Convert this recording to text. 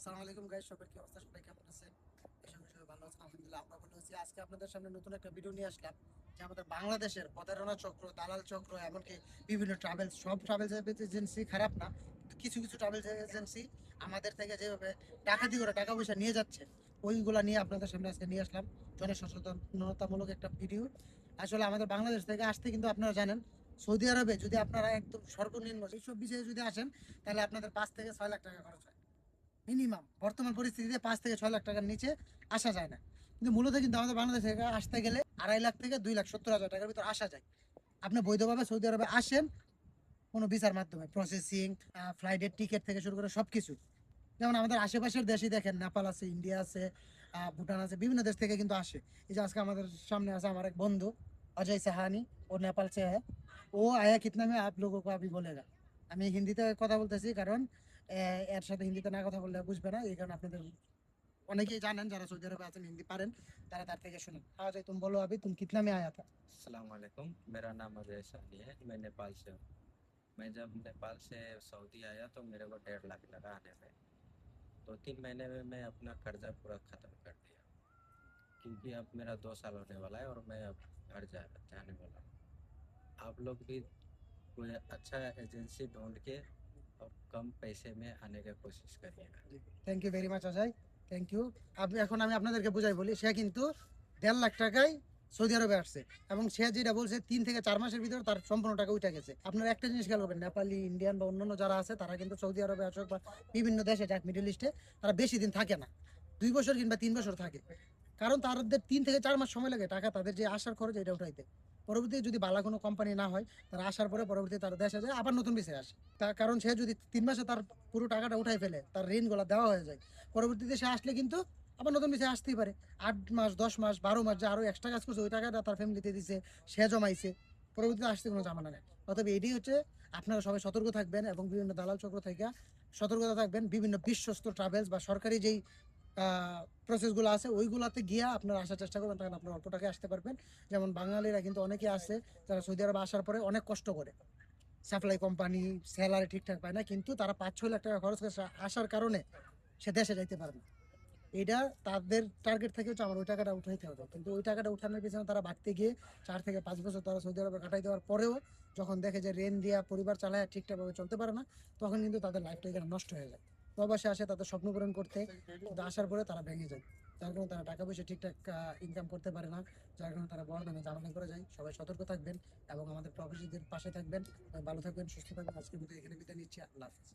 আসসালামু আলাইকুম গাইস, সবার কি অবস্থা? সবাই কেমন আছেন? আশা করি সবাই ভালো আছেন। আলহামদুলিল্লাহ আমরা ভালো আছি। আজকে আপনাদের সামনে নতুন একটা ভিডিও নিয়ে আসলাম যে আমাদের বাংলাদেশের প্রতারণা চক্র, দালাল চক্র, এমনকি বিভিন্ন ট্রাভেলস, সব ট্রাভেলস এজেন্সি খারাপ না, কিন্তু কিছু কিছু ট্রাভেলস এজেন্সি আমাদের থেকে যেভাবে ডাকাতি করে টাকা পয়সা নিয়ে যাচ্ছে, ওইগুলা নিয়ে আপনাদের সামনে আজকে নিয়ে আসলাম জনসচেতনতামূলক একটা ভিডিও। আসলে আমাদের বাংলাদেশ থেকে আসতে কিন্তু আপনারা জানেন, সৌদি আরবে যদি আপনারা একদম সর্বনিম্ন এইসব বিষয়ে যদি আসেন, তাহলে আপনাদের 5 থেকে 6 লাখ টাকা খরচ হয় মিনিমাম। বর্তমান পরিস্থিতিতে 5 থেকে 6 লাখ টাকার নিচে আসা যায় না। কিন্তু মূলত কিন্তু আমাদের বাংলাদেশে আসতে গেলে 2.5 লাখ থেকে 2,70,000 টাকার ভিতর আসা যায়। আপনি বৈধভাবে সৌদি আরবে আসেন কোনো ভিসার মাধ্যমে, প্রসেসিং, ফ্লাইটের টিকিট থেকে শুরু করে সবকিছু। যেমন আমাদের আশেপাশের দেশই দেখেন, নেপাল আছে, ইন্ডিয়া আছে, ভুটান আছে, বিভিন্ন দেশ থেকে কিন্তু আসে। এই যে আজকে আমাদের সামনে আছে আমার এক বন্ধু অজয় সাহানি, ও নেপাল से है। ও আয়া কিতনা में आप लोगों को अभी बोलेगा। আমি হিন্দিতে কথা বলতেছি কারণ এর সাথে হিন্দিতে না কথা বললে বুঝবে না, এই কারণে আপনাদের অনেকেই জানেন যারা সৌদি আরবে আছেন, হিন্দি পারেন, তারা তার থেকে শুনুন। हाँ अजय, तुम बोलो अभी तुम कितना में आया था? अस्सलाम वालेकुम। मेरा नाम अजय सानी है। मैं नेपाल से हूँ। मैं जब नेपाल से सऊदी आया तो मेरे को 1.5 लाख लगा आने में। 2-3 महीने में मैं अपना कर्जा पूरा ख़त्म कर दिया, क्योंकि अब मेरा 2 साल होने वाला है और मैं अब घर जाने वाला हूँ। आप लोग भी कोई अच्छा एजेंसी ढूंढ के और कम पैसे में आने की कोशिश करिएगा। Thank you very much Ajay, thank you. এখন আমি আপনাদেরকে বুঝাই বলি, সে কিন্তু 1.5 লাখ টাকায় সৌদি আরবে আসছে, এবং সে যেটা বলছে 3 থেকে 4 মাসের ভিতর তার সম্পূর্ণ টাকা উঠে গেছে। আপনারা একটা জিনিস খেয়াল করবেন, নেপালি, ইন্ডিয়ান বা অন্যান্য যারা আছে তারা কিন্তু সৌদি আরবে আসুক বা বিভিন্ন দেশে যাক, মিডল ইস্টে, তারা বেশি দিন থাকে না, 2 বছর কিংবা 3 বছর থাকে। কারণ তাদের 3 থেকে 4 মাস সময় লাগে টাকা তাদের যে আসার খরচ এটা উঠাইতে। পরবর্তীতে যদি ভালো কোনো কোম্পানি না হয়, তারা আসার পরে পরবর্তীতে তারা দেশে যায়, আবার নতুন বিষয় আসে। তার কারণ সে যদি 3 মাসে তার পুরো টাকাটা উঠাই ফেলে, তার ঋণ গুলা দেওয়া হয়ে যায়, পরবর্তীতে সে আসলে কিন্তু আবার নতুন বিষয় আসতেই পারে। 8 মাস, 10 মাস, 12 মাস যে আরো এক্সট্রা কাজ করছে, ওই টাকাটা তার ফ্যামিলিতে দিছে, সে জমাইছে, পরবর্তীতে আসতে কোনো জামানা নেই। অতএব এটাই হচ্ছে, আপনারা সবাই সতর্ক থাকবেন এবং বিভিন্ন দালাল চক্র থেকে সতর্কতা থাকবেন। বিভিন্ন বিশ্বস্ত ট্রাভেলস বা সরকারি যেই প্রসেসগুলো আছে ওইগুলাতে গিয়ে আপনারা আসার চেষ্টা করবেন, তখন আপনারা অল্প টাকায় আসতে পারবেন। যেমন বাঙালিরা কিন্তু অনেকে আছে যারা সৌদি আরবে আসার পরে অনেক কষ্ট করে, সাপ্লাই কোম্পানি স্যালারি ঠিকঠাক পায় না, কিন্তু তারা 5-6 লাখ টাকা খরচ করে আসার কারণে সে দেশে যাইতে পারে না। এটা তাদের টার্গেট থেকে হচ্ছে আমার ওই টাকাটা উঠাইতে হবে, কিন্তু ওই টাকাটা উঠানোর পিছনে তারা ভাগতে গিয়ে 4 থেকে 5 বছর তারা সৌদি আরবে কাটাই দেওয়ার পরেও যখন দেখে যে রেন দিয়া পরিবার চালায় ঠিকঠাকভাবে চলতে পারে না, তখন কিন্তু তাদের লাইফটা এখানে নষ্ট হয়ে যায়। প্রবাসে আসে তাদের স্বপ্ন পূরণ করতে, কিন্তু আসার পরে তারা ভেঙে যায়। যার কারণে তারা টাকা পয়সা ঠিকঠাক ইনকাম করতে পারে না, যার কারণে তারা বড় ধরনের ঝামেলা করে যায়। সবাই সতর্ক থাকবেন এবং আমাদের প্রবাসীদের পাশে থাকবেন। ভালো থাকবেন, সুস্থ থাকবেন। আজকের মতো এখানে বিদায় নিচ্ছি। আল্লাহ হাফিজ।